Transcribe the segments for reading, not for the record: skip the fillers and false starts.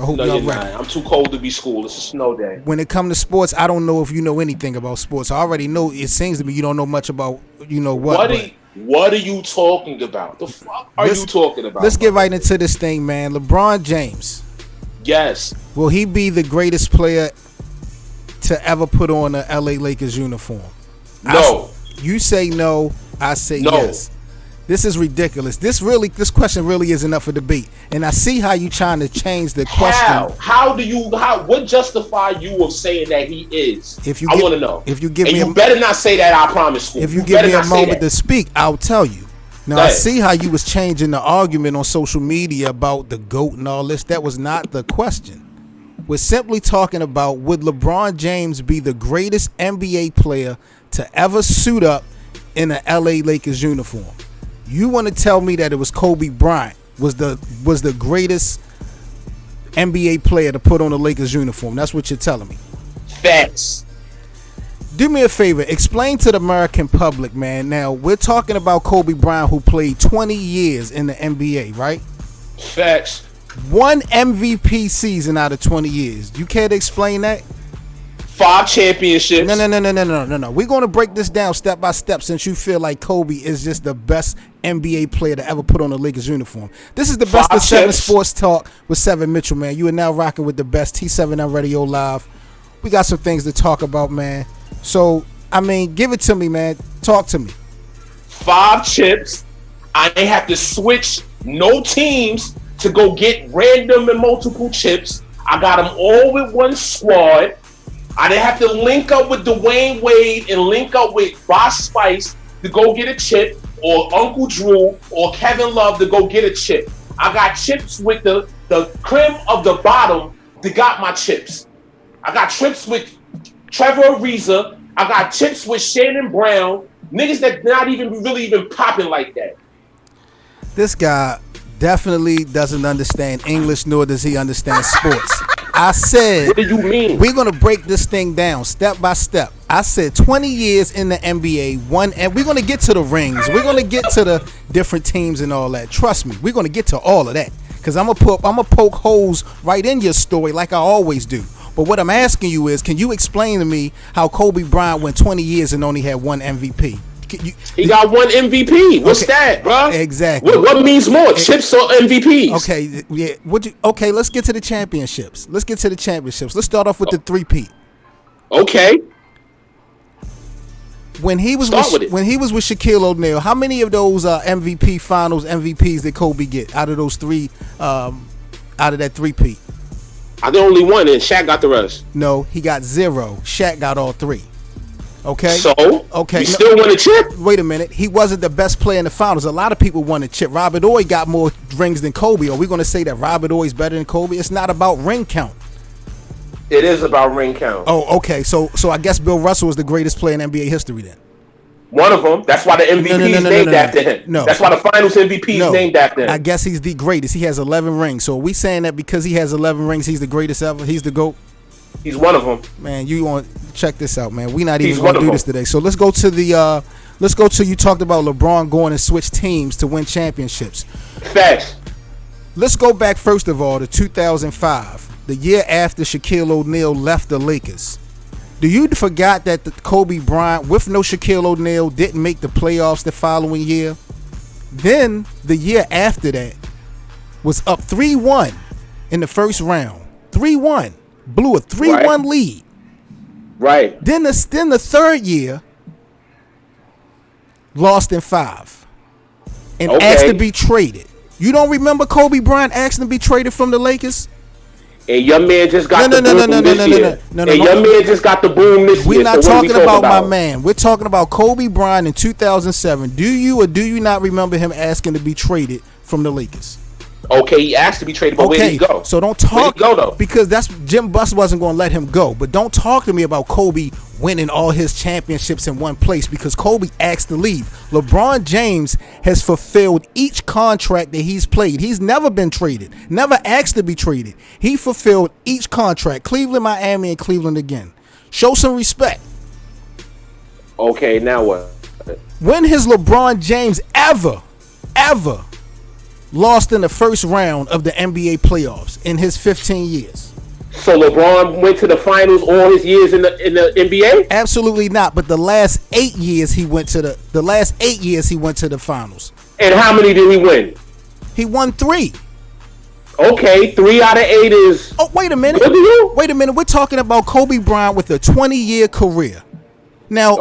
I hope No, y'all you're ready. not. I'm too cold to be school. It's a snow day. When it comes to sports, I don't know if you know anything about sports. I already know. It seems to me you don't know much about what. But What are you talking about? The fuck are you let's talking about, let's my get right nigga? into this thing, man. LeBron James, Yes. will he be the greatest player to ever put on a LA Lakers uniform? No. You say no. I say No. yes. This is ridiculous. This question really isn't up for debate. And I see how you trying to change the question. What justify you of saying that he is? If you I give- want to know. if you give and me you a- better not say that, I promise you. If you give better me a not say moment that. to speak, I'll tell you. Now, Go I ahead. see how you was changing the argument on social media about the GOAT and all this. That was not the question. We're simply talking about, would LeBron James be the greatest NBA player to ever suit up in an LA Lakers uniform? You want to tell me that it was Kobe Bryant was the greatest NBA player to put on a Lakers uniform? That's what you're telling me. Facts. Do me a favor, explain to the American public, man. Now, we're talking about Kobe Bryant, who played 20 years in the NBA, right? Facts. One MVP season out of 20 years. You care to explain that? 5 championships. No. We're going to break this down step by step, since you feel like Kobe is just the best NBA player to ever put on a Lakers uniform. This is the best 5 of 7 chips. Sports Talk with 7 Mitchell, man. You are now rocking with the best T7M Radio Live. We got some things to talk about, man. So, I mean, give it to me, man. Talk to me. 5 chips. I ain't have to switch no teams to go get random and multiple chips. I got them all with one squad. I didn't have to link up with Dwayne Wade and link up with Boss Spice to go get a chip, or Uncle Drew or Kevin Love to go get a chip. I got chips with the cream of the bottom that got my chips. I got chips with Trevor Ariza. I got chips with Shannon Brown. Niggas that not really even popping like that. This guy definitely doesn't understand English, nor does he understand sports. I said, What do you mean? we're going to break this thing down step by step. I said 20 years in the NBA, and we're going to get to the rings. We're going to get to the different teams and all that. Trust me, we're going to get to all of that, because I'm gonna poke holes right in your story like I always do. But what I'm asking you is, can you explain to me how Kobe Bryant went 20 years and only had one MVP? He got one MVP. What's Okay. that, bro? Exactly. What means more, chips or MVPs? Okay, yeah. Okay, let's get to the championships. Let's start off with the three-peat. Okay. When he was Start with it. when he was with Shaquille O'Neal, how many of those MVP Finals MVPs did Kobe get out of those three? Out of that three-peat? I think only one, and Shaq got the rest. No, he got 0. Shaq got all 3. Okay. So, okay, he still won a chip? Wait a minute. He wasn't the best player in the finals. A lot of people won a chip. Robert Ory got more rings than Kobe. Are we going to say that Robert Ory's better than Kobe? It's not about ring count. It is about ring count. Oh, okay. So I guess Bill Russell is the greatest player in NBA history then. One of them. That's why the MVP is named after him. No. That's why the Finals MVP is named after him. I guess he's the greatest. He has 11 rings. So are we saying that because he has 11 rings, he's the greatest ever? He's the GOAT? He's one of them. Man, you want check this out, man. We're not even He's going to one do of this them. today. So let's go to you talked about LeBron going and switch teams to win championships. Facts. Let's go back first of all to 2005, the year after Shaquille O'Neal left the Lakers. Do you forgot that Kobe Bryant, with no Shaquille O'Neal, didn't make the playoffs the following year? Then the year after that was up 3-1 in the first round. 3-1. Blew a 3-1 lead. Right. Then the third year, lost in 5 and asked to be traded. You don't remember Kobe Bryant asking to be traded from the Lakers? And your man just got the boom this year. And your man just got the boom this year. We're not So what are talking we about my man. We're talking about Kobe Bryant in 2007. Do you or do you not remember him asking to be traded from the Lakers? Okay, he asked to be traded, but where did he go? So don't talk. Where'd he go, though? Because that's Jim Buss wasn't going to let him go. But don't talk to me about Kobe winning all his championships in one place, because Kobe asked to leave. LeBron James has fulfilled each contract that he's played. He's never been traded, never asked to be traded. He fulfilled each contract. Cleveland, Miami, and Cleveland again. Show some respect. Okay, now what? When has LeBron James ever lost in the first round of the NBA playoffs in his 15 years. So LeBron went to the finals all his years in the NBA? Absolutely not. But the last 8 years he went to the finals. And how many did he win? He won 3. Okay, 3 out of 8 is. Oh, wait a minute. Wait a minute. We're talking about Kobe Bryant with a 20-year career. Now,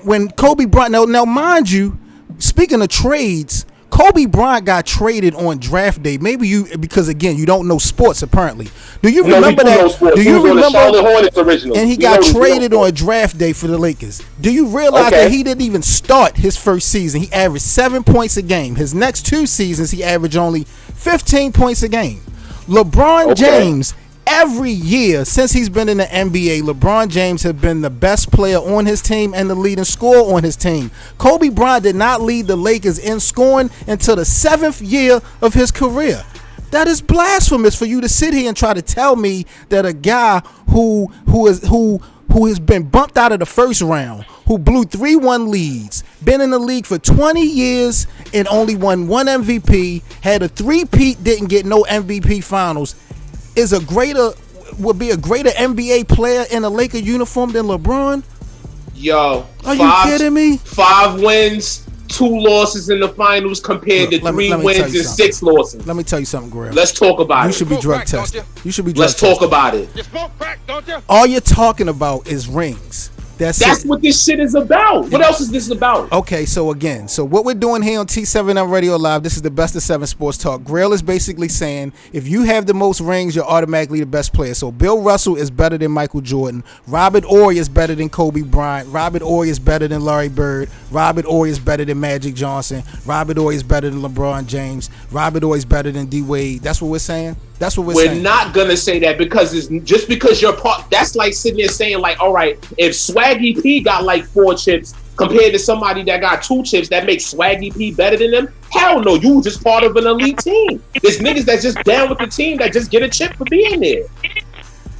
when Kobe Bryant, now, mind you, speaking of trades, Kobe Bryant got traded on draft day. Maybe because again, you don't know sports apparently. Do you remember that? Do you remember? Charlotte Hornets original. And he got traded on draft day for the Lakers. Do you realize that he didn't even start his first season? He averaged 7 points a game. His next 2 seasons, he averaged only 15 points a game. LeBron James, every year since he's been in the NBA, LeBron James has been the best player on his team and the leading scorer on his team. Kobe Bryant did not lead the Lakers in scoring until the 7th year of his career. That is blasphemous for you to sit here and try to tell me that a guy who has been bumped out of the first round, who blew 3-1 leads, been in the league for 20 years and only won 1 MVP, had a 3-peat, didn't get no MVP finals, would be a greater NBA player in a Laker uniform than LeBron? Yo, are you kidding me? 5 wins, 2 losses in the finals compared to 3 wins and 6 losses. Let me tell you something, Grill. Let's talk about it. You should be drug tested. Let's talk about it. You smoke crack, don't you? All you're talking about is rings. That's what this shit is about. What else is this about? Okay, so what we're doing here on T7M Radio Live, this is the best of 7 Sports Talk. Grail is basically saying if you have the most rings, you're automatically the best player. So Bill Russell is better than Michael Jordan. Robert Horry is better than Kobe Bryant. Robert Horry is better than Larry Bird. Robert Horry is better than Magic Johnson. Robert Horry is better than LeBron James. Robert Horry is better than D Wade. That's what we're saying? That's what we're saying. We're not gonna say that because it's just because you're part. That's like sitting there saying like, all right, if Swaggy P got like 4 chips compared to somebody that got 2 chips, that makes Swaggy P better than them. Hell no, you just part of an elite team. There's niggas that's just down with the team that just get a chip for being there.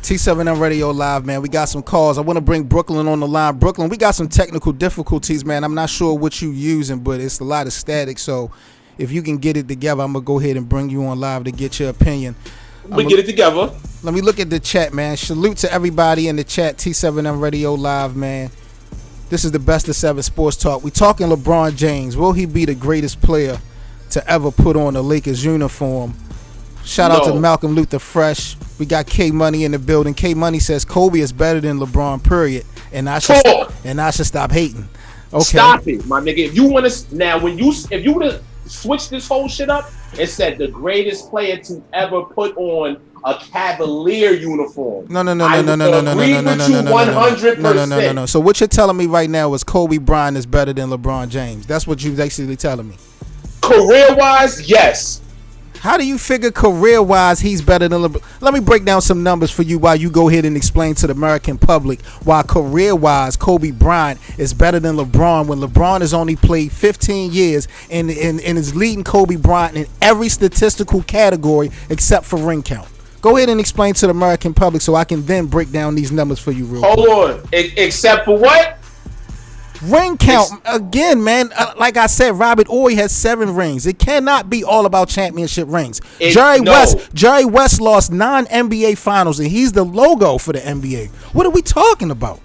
T7M Radio Live, man. We got some calls. I want to bring Brooklyn on the line. Brooklyn, we got some technical difficulties, man. I'm not sure what you using, but it's a lot of static. So if you can get it together, I'm going to go ahead and bring you on live to get your opinion. Get it together. Let me look at the chat, man. Salute to everybody in the chat. T7M Radio Live, man. This is the best of 7 Sports Talk. We talking LeBron James. Will he be the greatest player to ever put on a Lakers uniform? Shout out to Malcolm Luther Fresh. We got K Money in the building. K Money says Kobe is better than LeBron, period. And I should stop hating. Okay. Stop it, my nigga. If you want to now, if you would have switched this whole shit up and said the greatest player to ever put on a Cavalier uniform. No. 100%. No. So what you're telling me right now is Kobe Bryant is better than LeBron James. That's what you're basically telling me. Career-wise, yes. How do you figure career-wise he's better than LeBron? Let me break down some numbers for you while you go ahead and explain to the American public why career-wise Kobe Bryant is better than LeBron when LeBron has only played 15 years and is leading Kobe Bryant in every statistical category except for ring count. Go ahead and explain to the American public so I can then break down these numbers for you real quick. Hold on. Except for what? Ring count. Again, man, like I said, Robert Horry has 7 rings. It cannot be all about championship rings. Jerry West lost 9 NBA finals, and he's the logo for the NBA. What are we talking about?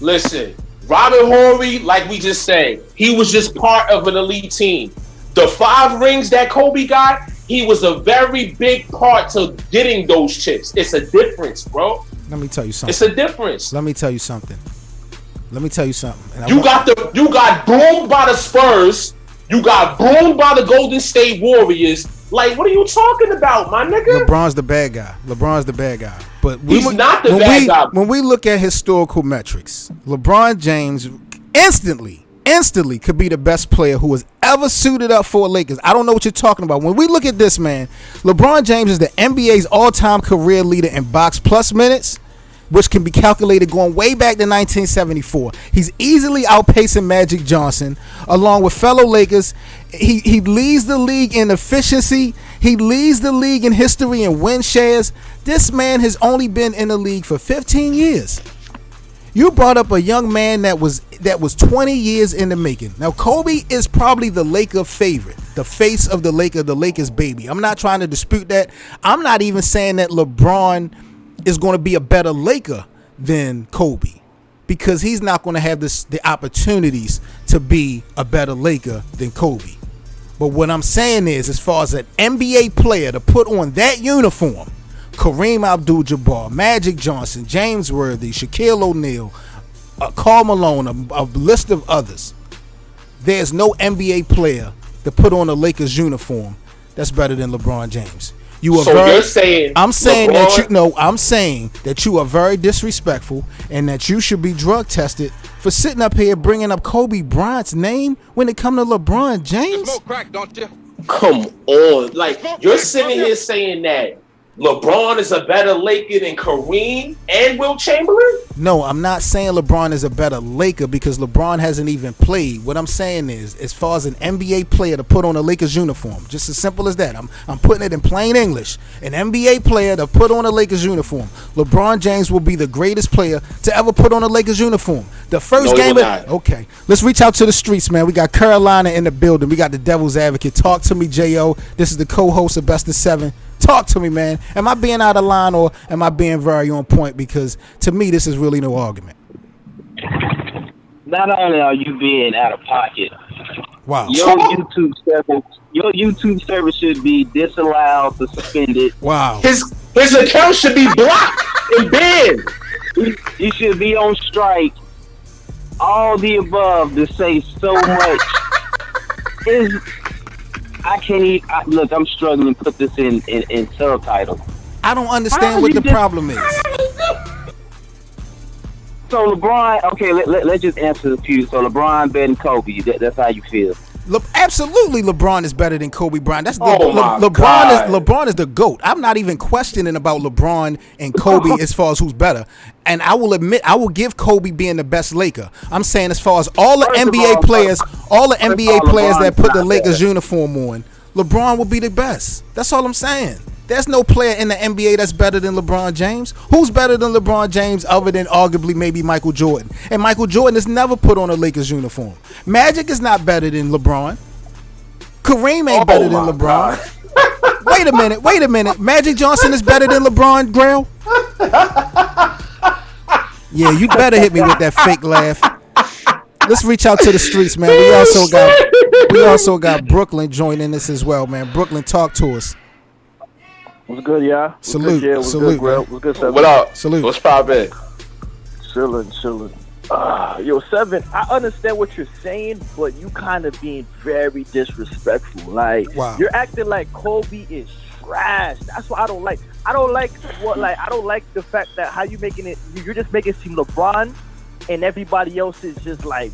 Listen, Robert Horry, like we just said, he was just part of an elite team. The 5 rings that Kobe got, he was a very big part to getting those chips. It's a difference, bro. Let me tell you something. It's a difference. Let me tell you something. And you got boomed by the Spurs. You got boomed by the Golden State Warriors. Like, what are you talking about, my nigga? LeBron's the bad guy. But he's not the bad guy. When we look at historical metrics, LeBron James instantly could be the best player who has ever suited up for Lakers. I don't know what you're talking about. When we look at this, man, LeBron James is the NBA's all-time career leader in box plus minutes, which can be calculated going way back to 1974. He's easily outpacing Magic Johnson, along with fellow Lakers. He leads the league in efficiency. He leads the league in history and win shares. This man has only been in the league for 15 years. You brought up a young man that was 20 years in the making. Now, Kobe is probably the Laker favorite, the face of the Lakers baby. I'm not trying to dispute that. I'm not even saying that LeBron is going to be a better Laker than Kobe, because he's not going to have the opportunities to be a better Laker than Kobe. But what I'm saying is, as far as an NBA player to put on that uniform, Kareem Abdul-Jabbar, Magic Johnson, James Worthy, Shaquille O'Neal, Karl Malone, a list of others. There's no NBA player to put on a Lakers uniform that's better than LeBron James. You're saying I'm saying LeBron, I'm saying that you are very disrespectful and that you should be drug tested for sitting up here bringing up Kobe Bryant's name when it comes to LeBron James. Smoke crack, don't you? Come on, like you're sitting here saying that LeBron is a better Laker than Kareem and Wilt Chamberlain? No, I'm not saying LeBron is a better Laker because LeBron hasn't even played. What I'm saying is, as far as an NBA player to put on a Lakers uniform, just as simple as that. I'm putting it in plain English. An NBA player to put on a Lakers uniform, LeBron James will be the greatest player to ever put on a Lakers uniform. The first game okay, let's reach out to the streets, man. We got Carolina in the building. We got the Devil's Advocate. Talk to me, J.O. This is the co-host of Best of 7. Talk to me, man. Am I being out of line or am I being very on point? Because to me, this is really no argument. Not only are you being out of pocket, wow, your YouTube service should be disallowed, suspended. Wow, his account should be blocked and banned. He should be on strike. All the above to say so much is. I can't even look. I'm struggling to put this in subtitles. I don't understand what the problem is. So LeBron, okay, let's just answer a few. So LeBron better than Kobe. That's how you feel. Absolutely, LeBron is better than Kobe Bryant. That's LeBron is the GOAT. I'm not even questioning about LeBron and Kobe as far as who's better. And I will admit, I will give Kobe being the best Laker. I'm saying as far as all the NBA players that put the Lakers uniform on, LeBron will be the best. That's all I'm saying. There's no player in the NBA that's better than LeBron James. Who's better than LeBron James other than arguably maybe Michael Jordan? And Michael Jordan has never put on a Lakers uniform. Magic is not better than LeBron. Kareem ain't better than LeBron. Wait a minute. Magic Johnson is better than LeBron, Grail? Yeah, you better hit me with that fake laugh. Let's reach out to the streets, man. We also got Brooklyn joining us as well, man. Brooklyn, talk to us. What's good, y'all? Salute. What's Salute, good, What's good, Seven? What up? Salute. What's poppin'? Chillin'. Yo, Seven, I understand what you're saying, but you kind of being very disrespectful. Like, wow. You're acting like Kobe is trash. That's what I don't like. I don't like the fact that how you making it. You're just making it seem LeBron and everybody else is just like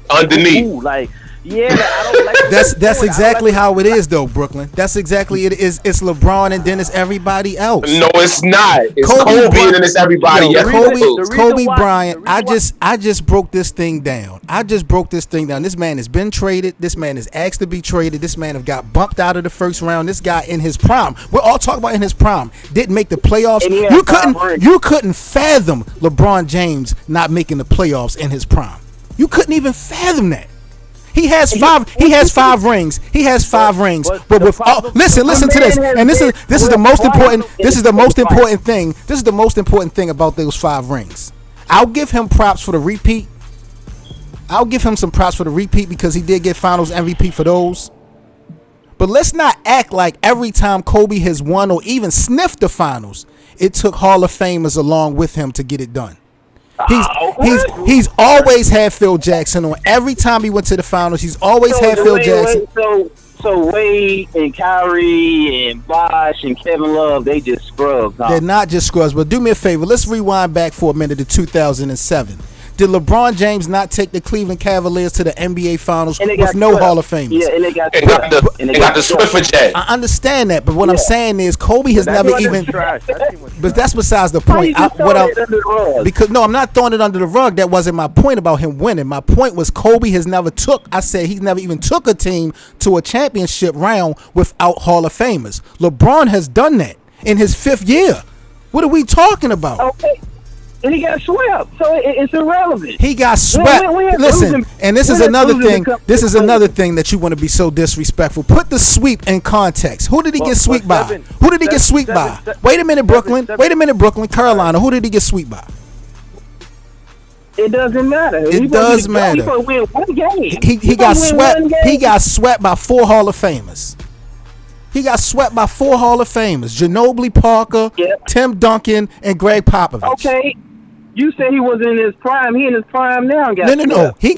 underneath. Like, yeah, I don't like. That's exactly how it is, though, Brooklyn. That's exactly it is. It's LeBron and then it's everybody else. No, it's not. It's Kobe and then it's everybody else. Kobe Bryant. I just broke this thing down. This man has been traded. This man is asked to be traded. This man have got bumped out of the first round. This guy in his prime. We're all talking about in his prime. Didn't make the playoffs. You couldn't fathom LeBron James not making the playoffs in his prime. You couldn't even fathom that. He has five rings. But with listen to this. And this is the most important. This is the most important thing. This is the most important thing about those 5 rings. I'll give him props for the repeat. I'll give him some props for the repeat because he did get Finals MVP for those. But let's not act like every time Kobe has won or even sniffed the finals, it took Hall of Famers along with him to get it done. He's always had Phil Jackson on. Every time he went to the finals, he's always had Phil Jackson. So Wade and Kyrie and Bosh and Kevin Love, they just scrubs. Huh? They're not just scrubs, but do me a favor. Let's rewind back for a minute to 2007. Did LeBron James not take the Cleveland Cavaliers to the NBA Finals with no Hall of Famers? Yeah, and they got the Swiffer. I understand that, but what I'm saying is Kobe has never even. But that's besides the point. I'm not throwing it under the rug. That wasn't my point about him winning. My point was Kobe has never took. I said he's never even took a team to a championship round without Hall of Famers. LeBron has done that in his 5th year. What are we talking about? Okay. and he got swept. So it's irrelevant. He got swept. Listen, losing, and this is another thing. This is another thing that you want to be so disrespectful. Put the sweep in context. Who did he get swept by? Who did he get swept by? Wait a minute, Brooklyn. Wait a minute, Brooklyn. Carolina. Who did he get swept by? It doesn't matter. It does matter. He win one game. He got swept. He got swept by 4 Hall of Famers. He got swept by 4 Hall of Famers: Ginobili, Parker, Tim Duncan, and Greg Popovich. Okay, you said he was in his prime. He in his prime now. No. He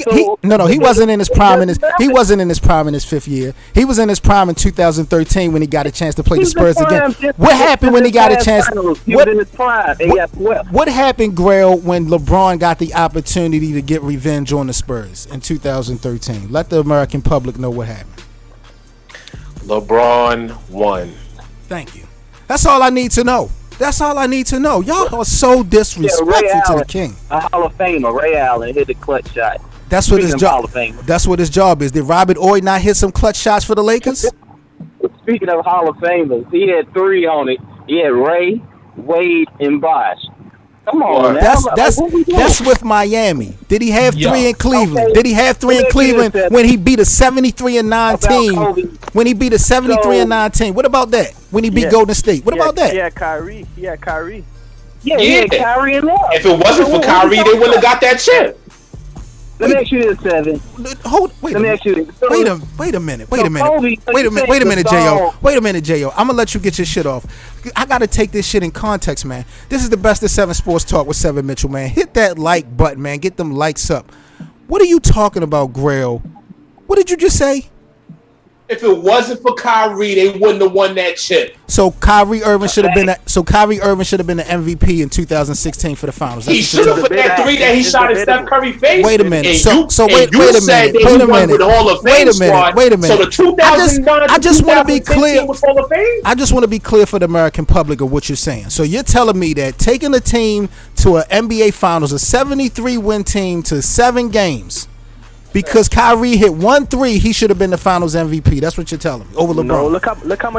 wasn't in his prime. He wasn't in his prime in his 5th year. He was in his prime in 2013 when he got a chance to play the Spurs again. What happened when he got a chance? He was in his prime and got swept. What happened, Grail, when LeBron got the opportunity to get revenge on the Spurs in 2013? Let the American public know what happened. LeBron won. Thank you. That's all I need to know. That's all I need to know. Y'all are so disrespectful to the king. A Hall of Famer, Ray Allen, hit the clutch shot. That's what his job. That's what his job is. Did Robert Ory not hit some clutch shots for the Lakers? Speaking of Hall of Famers, he had 3 on it. He had Ray, Wade, and Bosh. Come on, that's with Miami. Did he have 3 in Cleveland? Okay. Did he have 3 in Cleveland when he beat a 73-9 team? When he beat a 73-9 team. What about that? When he beat Golden State. What about that? Yeah, Kyrie. Yeah, he had Kyrie and Love. If it wasn't for Kyrie, they wouldn't have got that chip. Let me ask you this, Seven. Wait a minute, J.O. Wait a minute, J.O. I'm going to let you get your shit off. I got to take this shit in context, man. This is the best of 7 Sports Talk with 7 Mitchell, man. Hit that like button, man. Get them likes up. What are you talking about, Grail? What did you just say? If it wasn't for Kyrie, they wouldn't have won that chip. So Kyrie Irving should have been the MVP in 2016 for the finals. He should have put that 3 that he shot at Steph Curry's face. Wait a minute. Wait a minute. So the 2009 I just want to be clear. Was Hall of Fame? I just want to be clear for the American public of what you're saying. So you're telling me that taking a team to an NBA Finals, a 73-win team to 7 games, because Kyrie hit 1 3, he should have been the Finals MVP. That's what you're telling me over LeBron. No, look how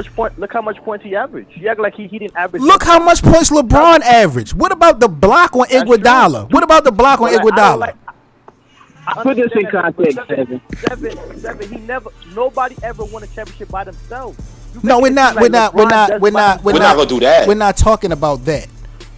much points he averaged. You act like he didn't average. Look how much points LeBron averaged. What about the block on Iguodala? What about the block on Iguodala? I put this in context, Seven. Nobody ever won a championship by themselves. No, we're not gonna do that. We're not talking about that.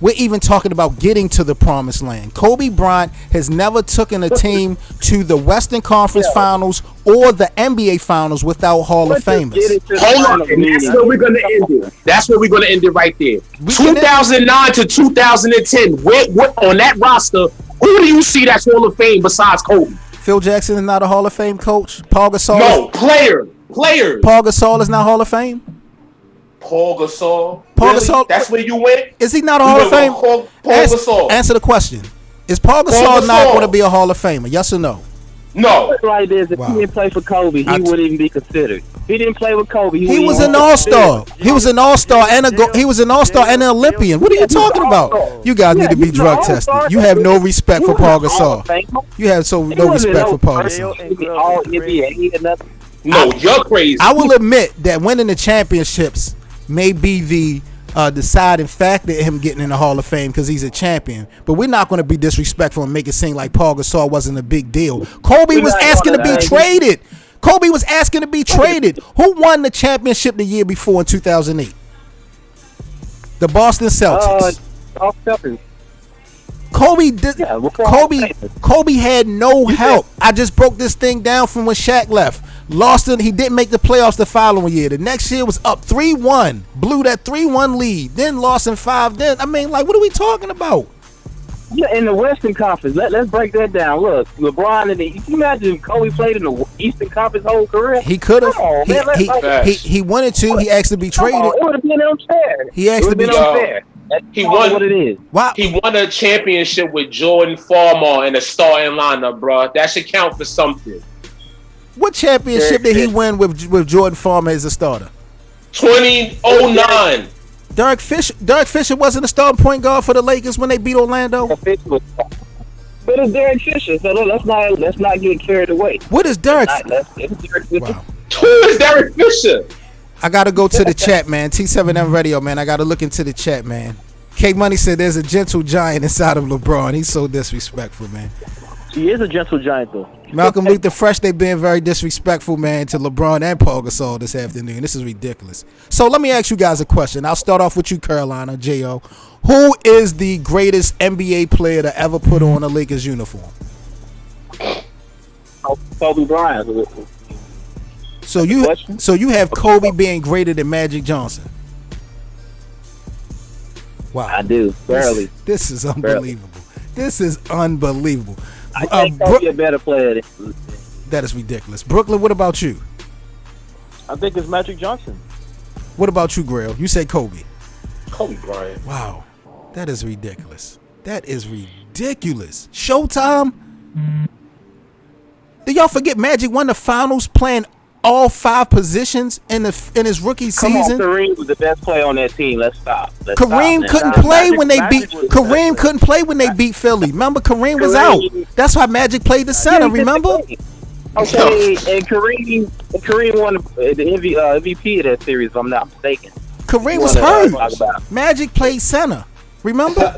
We're even talking about getting to the promised land. Kobe Bryant has never taken a team to the Western Conference Finals or the NBA Finals without Hall of Famers. Hold on, and that's where we're going to end it. That's where we're going to end it right there. 2009 to 2010, what on that roster, who do you see that's Hall of Fame besides Kobe? Phil Jackson is not a Hall of Fame coach. Paul Gasol. No, players. Paul Gasol is not Hall of Fame. Paul Gasol. Gasol. That's where you went? Is he not a Hall of Fame? Paul Gasol. Answer the question. Is Paul Gasol not going to be a Hall of Famer? Yes or no? No. What's right is if he didn't play for Kobe, he wouldn't even be considered. If he didn't play with Kobe, he was an all-star. He was an all-star and an Olympian. What are you talking about? You guys need to be drug tested. You have no respect for Paul Gasol. You have no respect for Paul Gasol. No, you're crazy. I will admit that winning the championships may be the deciding factor in him getting in the Hall of Fame because he's a champion. But we're not going to be disrespectful and make it seem like Paul Gasol wasn't a big deal. Kobe was asking to be traded. Who won the championship the year before in 2008? The Boston Celtics. Kobe had no help. I just broke this thing down from when Shaq left. Lost it. He didn't make the playoffs the following year. The next year was up 3-1. Blew that 3-1 lead. Then lost in 5. Then what are we talking about? Yeah, in the Western Conference. Let's break that down. Look, LeBron and can you imagine if Kobe played in the Eastern Conference whole career? He could have. He wanted to. He asked to be traded. It would have been unfair. He asked to be unfair. He won what it is. Wow. He won a championship with Jordan Farmer in a starting lineup, bro. That should count for something. What championship did he win with Jordan Farmer as a starter? 2009. Derek Fisher wasn't a starting point guard for the Lakers when they beat Orlando. But it's Derek Fisher, so let's not get carried away. What is Derek? Wow. Who is Derek Fisher? I gotta go to the chat, man. T7M Radio, man. I gotta look into the chat, man. K Money said there's a gentle giant inside of LeBron. He's so disrespectful, man. He is a gentle giant, though. Malcolm Luther Fresh, they being very disrespectful, man, to LeBron and Paul Gasol this afternoon. This is ridiculous. So let me ask you guys a question. I'll start off with you, Carolina, J.O. Who is the greatest NBA player to ever put on a Lakers uniform? Kobe Bryant. So you have Kobe being greater than Magic Johnson. Wow. I do, barely. This is unbelievable. This is unbelievable. I think Kobe a better player. That is ridiculous. Brooklyn, what about you? I think it's Magic Johnson. What about you, Grail? You say Kobe. Kobe Bryant. Wow. That is ridiculous. That is ridiculous. Showtime? Did y'all forget Magic won the finals playing all 5 positions in his rookie season? Come on, Kareem was the best player on that team. Let's stop. Kareem couldn't play when they beat Kareem couldn't play when they beat Philly. Remember, Kareem was out. That's why Magic played the center. Remember? Okay, and Kareem won the MVP of that series, if I'm not mistaken. Kareem was hurt. Magic played center. Remember?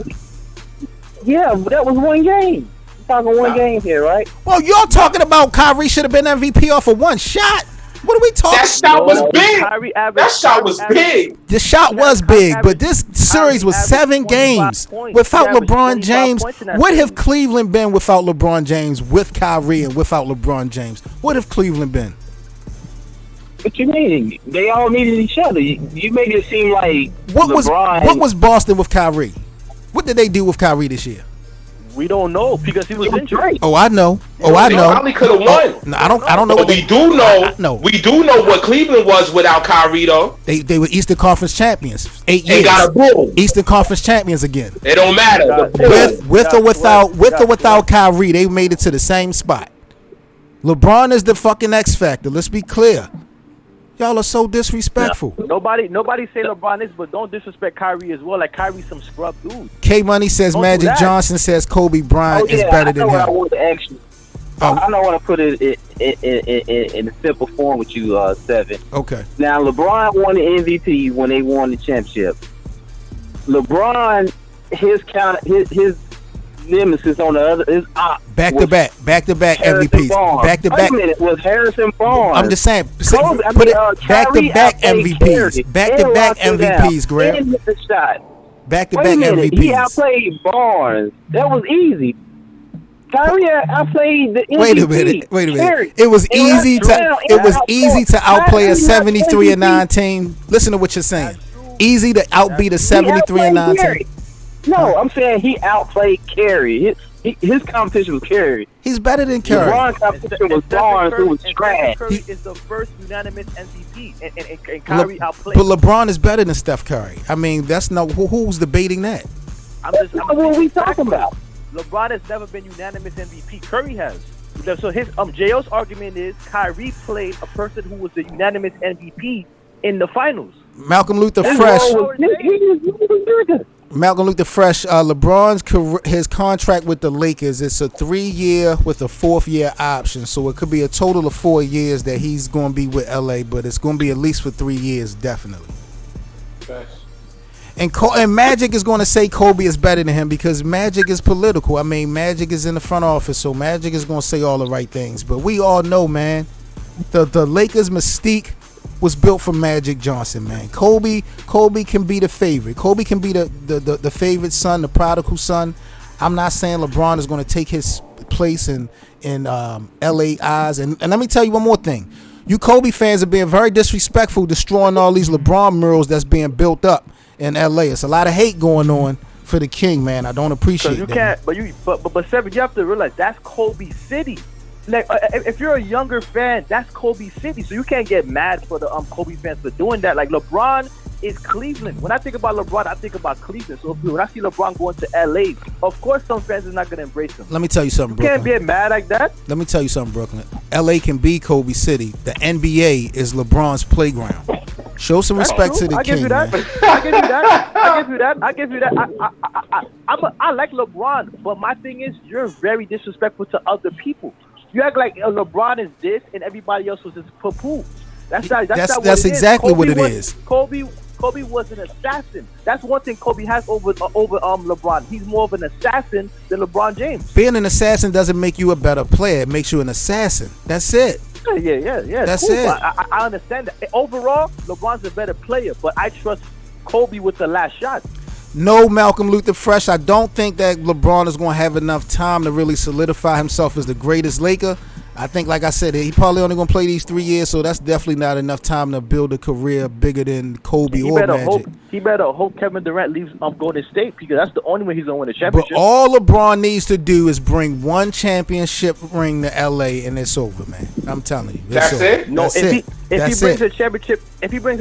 Yeah, but that was one game. We're talking one game here, right? Well, you're talking about Kyrie should have been MVP off of one shot. What are we talking? That shot was big. That shot was big. The shot was big, but this series was 7 games without LeBron James. What have Cleveland been without LeBron James, with Kyrie and without LeBron James? What have Cleveland been? What you mean? They all needed each other. You made it seem like what LeBron... was Boston with Kyrie? What did they do with Kyrie this year? We don't know because he was injured. Oh, I know. I know. They probably could have won. No, I don't know. But we do know. We do know what Cleveland was without Kyrie, though. They were Eastern Conference champions. 8 years. They got a boom. Eastern Conference champions again. It don't matter. With or without Kyrie, they made it to the same spot. LeBron is the fucking X factor. Let's be clear. Y'all are so disrespectful. Nobody say LeBron is, but don't disrespect Kyrie as well. Like Kyrie's some scrub dude. K Money says Magic Johnson says Kobe Bryant is better than him. I want to ask you. I don't want to put it in a simple form with you, Seven. Okay. Now LeBron won the MVP when they won the championship. LeBron, his nemesis on the other is back to back MVPs. Back to back. Wait a minute, was Harrison Barnes? I'm just saying, put it back to back MVPs. Back to back MVPs, Greg. Back to back MVPs. He outplayed Barnes. That was easy. Kyrie outplayed the MVP. Wait a minute. It was easy to outplay a 73-9 team. Listen to what you're saying. Easy to outbeat a 73-9 team. No, I'm saying he outplayed Curry. His competition was Curry. He's better than Curry. LeBron's competition was Barnes, who was trash. Curry is the first unanimous MVP, and Kyrie outplayed. But LeBron is better than Steph Curry. I mean, that's no who's debating that. That's not what we talking about. LeBron has never been unanimous MVP. Curry has. So his J.O.'s argument is Kyrie played a person who was the unanimous MVP in the finals. Malcolm Luther Fresh. Malcolm Luther Fresh. His contract with the Lakers, it's a 3-year with a 4th-year option, so it could be a total of 4 years that he's going to be with LA, but it's going to be at least for 3 years, definitely. And Magic is going to say Kobe is better than him because Magic is political. I mean, Magic is in the front office, so Magic is going to say all the right things. But we all know, man, the Lakers' mystique was built for Magic Johnson, man. Kobe can be the favorite. Kobe can be the favorite son, the prodigal son. I'm not saying LeBron is going to take his place in LA eyes. And let me tell you one more thing. You Kobe fans are being very disrespectful, destroying all these LeBron murals that's being built up in LA. It's a lot of hate going on for the king, man. I don't appreciate that. But Seven, you have to realize that's Kobe City. Like, if you're a younger fan, that's Kobe City, so you can't get mad for the Kobe fans for doing that. Like, LeBron is Cleveland. When I think about LeBron, I think about Cleveland. So when I see LeBron going to LA, of course some fans are not going to embrace him. Let me tell you something, Brooklyn. You can't be mad like that. Let me tell you something, Brooklyn. LA can be Kobe City. The NBA is LeBron's playground. Show some respect to the king, man. I give you that. I like LeBron, but my thing is you're very disrespectful to other people. You act like LeBron is this and everybody else was just poo-poo. That's exactly what it is. Kobe was an assassin. That's one thing Kobe has over LeBron. He's more of an assassin than LeBron James. Being an assassin doesn't make you a better player. It makes you an assassin. That's it. Yeah. That's cool. it. I understand that. Overall, LeBron's a better player, but I trust Kobe with the last shot. No, Malcolm Luther Fresh. I don't think that LeBron is going to have enough time to really solidify himself as the greatest Laker. I think, like I said, he probably only going to play these 3 years, so that's definitely not enough time to build a career bigger than Kobe or Magic. He better hope Kevin Durant leaves Golden State, because that's the only way he's going to win a championship. But all LeBron needs to do is bring one championship ring to LA, and it's over, man. I'm telling you. That's it? No, if he brings a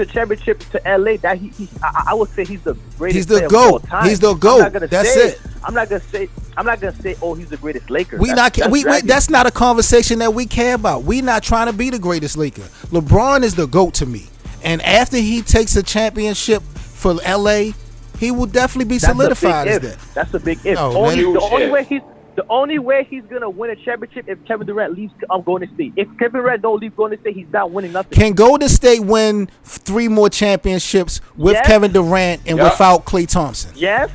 championship to LA, that I would say he's the greatest. He's the player GOAT. of all time. He's the GOAT. That's it. I'm not gonna say, oh, he's the greatest Laker. That's not a conversation that we care about. We're not trying to be the greatest Laker. LeBron is the GOAT to me, and after he takes a championship for LA, he will definitely be solidified as that. That's a big if. Oh, The only way he's gonna win a championship if Kevin Durant leaves Golden State. If Kevin Durant don't leave Golden State, he's not winning nothing. Can Golden State win 3 more championships with Kevin Durant and without Klay Thompson? Yes,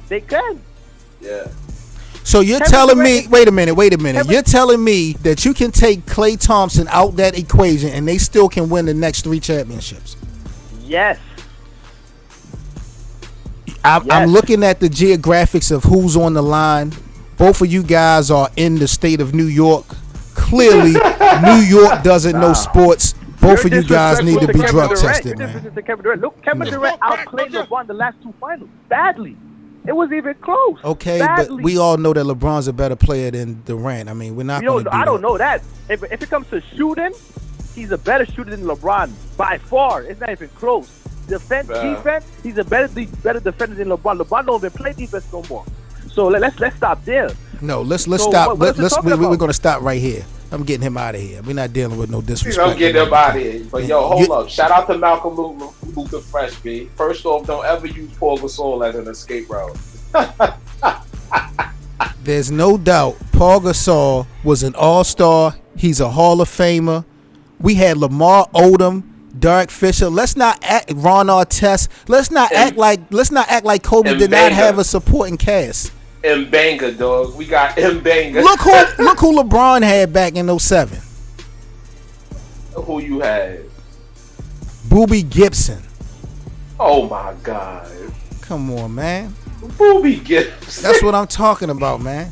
they can. Yeah. So you're telling me, wait a minute. You're telling me that you can take Klay Thompson out that equation and they still can win the next 3 championships? Yes. I'm looking at the geographics of who's on the line. Both of you guys are in the state of New York. Clearly, New York doesn't know sports. Both of you guys need to be drug tested, man. Look, Kevin Durant outplayed LeBron the last 2 finals badly. It wasn't even close. Okay, badly. but we all know that LeBron's a better player than Durant. I mean, we're not going to do I don't that. know that. If it comes to shooting, he's a better shooter than LeBron by far. It's not even close. Defense, he's a better defender than LeBron. LeBron don't even play defense no more. So let's stop there. No, let's stop. We're going to stop right here. I'm getting him out of here. We're not dealing with no disrespect. I'm getting him out of here. But hold up. Shout out to Malcolm Luther Fresh, B. First off, don't ever use Paul Gasol as an escape route. There's no doubt Paul Gasol was an all-star. He's a Hall of Famer. We had Lamar Odom, Derek Fisher. Let's not act Ron Artest. Let's not act like Kobe did not have a supporting cast. Mbanga, dog. We got Mbanga. Look who LeBron had back in 07. Who you had? Boobie Gibson. Oh my God. Come on, man. Boobie Gibson. That's what I'm talking about, man.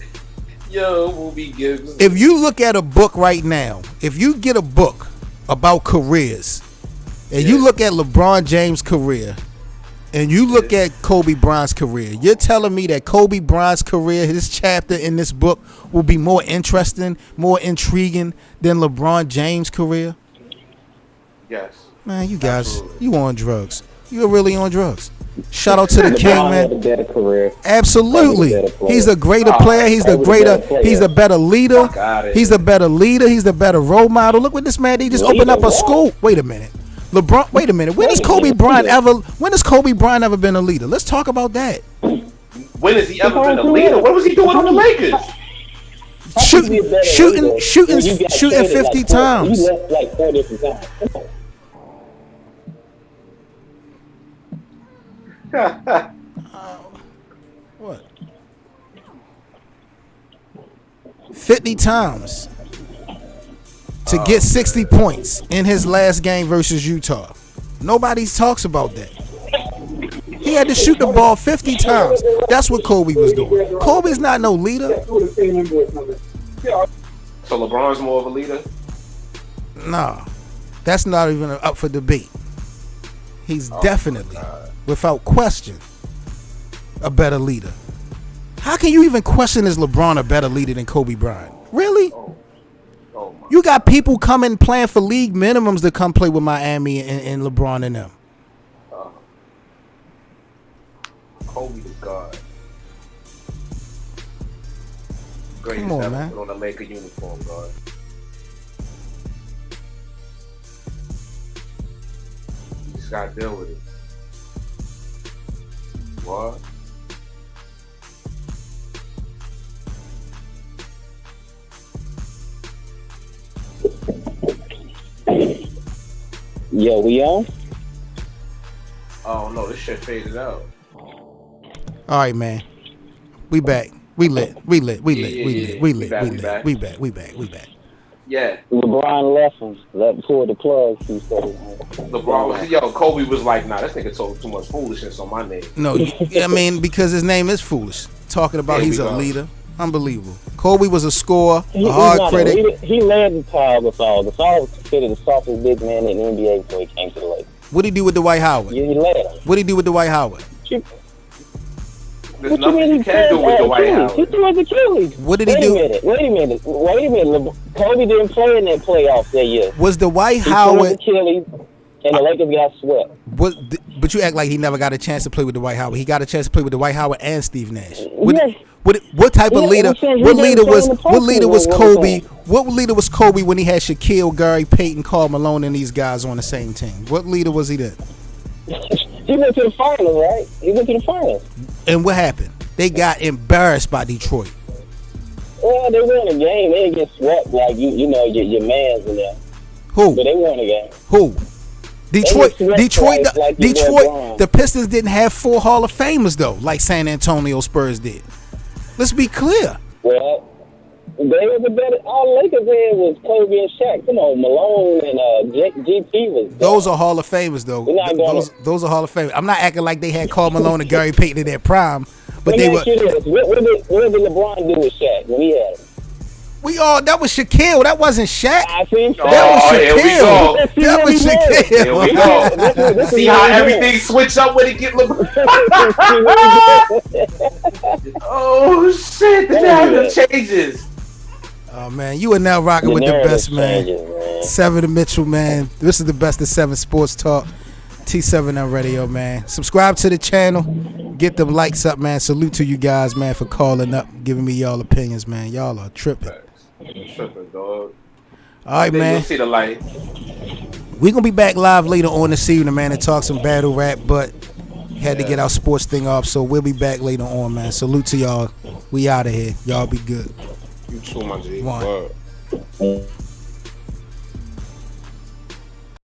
Yo, Boobie Gibson. If you look at a book right now, if you get a book about careers, and you look at LeBron James' career, and you look at Kobe Bryant's career, you're telling me that Kobe Bryant's career, his chapter in this book, will be more interesting, more intriguing than LeBron James' career? Yes. Man, you guys, you on drugs. You're really on drugs. Shout out to the King, man. Had a better career. Absolutely. He's a greater player. He's a better leader. He's a better leader. He's the better role model. Look what this man did. He just opened up a school. Wait a minute. LeBron, wait a minute. When has Kobe Bryant ever been a leader? Let's talk about that. When has he ever been a leader? What was he doing on the Lakers? Shooting 50 times. He left like 4 different times. Come on. What? 50 times to get 60 points in his last game versus Utah. Nobody talks about that. He had to shoot the ball 50 times. That's what Kobe was doing. Kobe's not no leader. So LeBron's more of a leader? Nah, that's not even up for debate. He's definitely, without question, a better leader. How can you even question, is LeBron a better leader than Kobe Bryant? Really? You got people coming playing for league minimums to come play with Miami and LeBron and them. Kobe is God. Come on, man. Put on a Laker uniform, God. You just gotta deal with it. What? Yo, we on? Oh no, this shit faded out. All right, man. We back. We lit. We lit. We lit. Yeah, We yeah, lit. yeah. We We lit. back, We we lit. back. We back. We back. We back. Yeah, LeBron lessons. That pulled the plug. He said. LeBron was Kobe was like, nah, this nigga told too much foolishness on my name. No, I mean because his name is foolish. Talking about Here he's we a go. leader. Unbelievable. Kobe was a scorer, He's a hard not critic. leader. He led the Kyle Gasol. Gasol was considered the softest big man in the NBA before he came to the Lakers. What'd he do with Dwight Howard? Yeah, he led him. What'd he do with Dwight Howard? There's nothing you can do with Dwight He Howard. threw his Achilles. What did he do? Wait a minute. Kobe didn't play in that playoffs that year. Was Dwight He threw his Howard? Achilles, and the Lakers got swept. But you act like he never got a chance to play with Dwight Howard. He got a chance to play with Dwight Howard and Steve Nash. Yes. What type of Yeah, leader? I'm saying he What didn't leader play was? in the What leader was postseason, Kobe? What leader was Kobe when he had Shaquille, Gary Payton, Karl Malone, and these guys on the same team? What leader was he then? He went to the finals, right? He went to the finals. And what happened? They got embarrassed by Detroit. Well, they won a game. They didn't get swept like your man's in there. Who? But they won a game. Who? Detroit. They were Detroit. swept twice like your boy Detroit. Brown. The Pistons didn't have 4 Hall of Famers though, like San Antonio Spurs did. Let's be clear. Well, they were the better. All Lakers had was Kobe and Shaq. Come on, Malone and GP was. Those are Hall of Famers though. We're not gonna- Those are Hall of Famers. I'm not acting like they had Karl Malone and Gary Payton in their prime, but Let they me were. ask you this. What did LeBron do with Shaq when he had him? That was Shaquille. That wasn't Shaq. I seen Shaq. That was here we Shaquille. go. That was Here Shaquille. we go. This is See what how he everything switched up when it get LeBron. Oh shit! The narrative changes. Oh man, you are now rocking with the narrative best man. changes, man. 7 to Mitchell, man. This is the best of 7 Sports Talk. T7M Radio, man. Subscribe to the channel. Get them likes up, man. Salute to you guys, man, for calling up, giving me y'all opinions, man. Y'all are tripping. Tripping, dog. All right, Then man. you'll see the light. We're going to be back live later on this evening, man, and talk some battle rap, but had to get our sports thing off, so we'll be back later on, man. Salute to y'all. We out of here. Y'all be good. You too, my G. One. Word.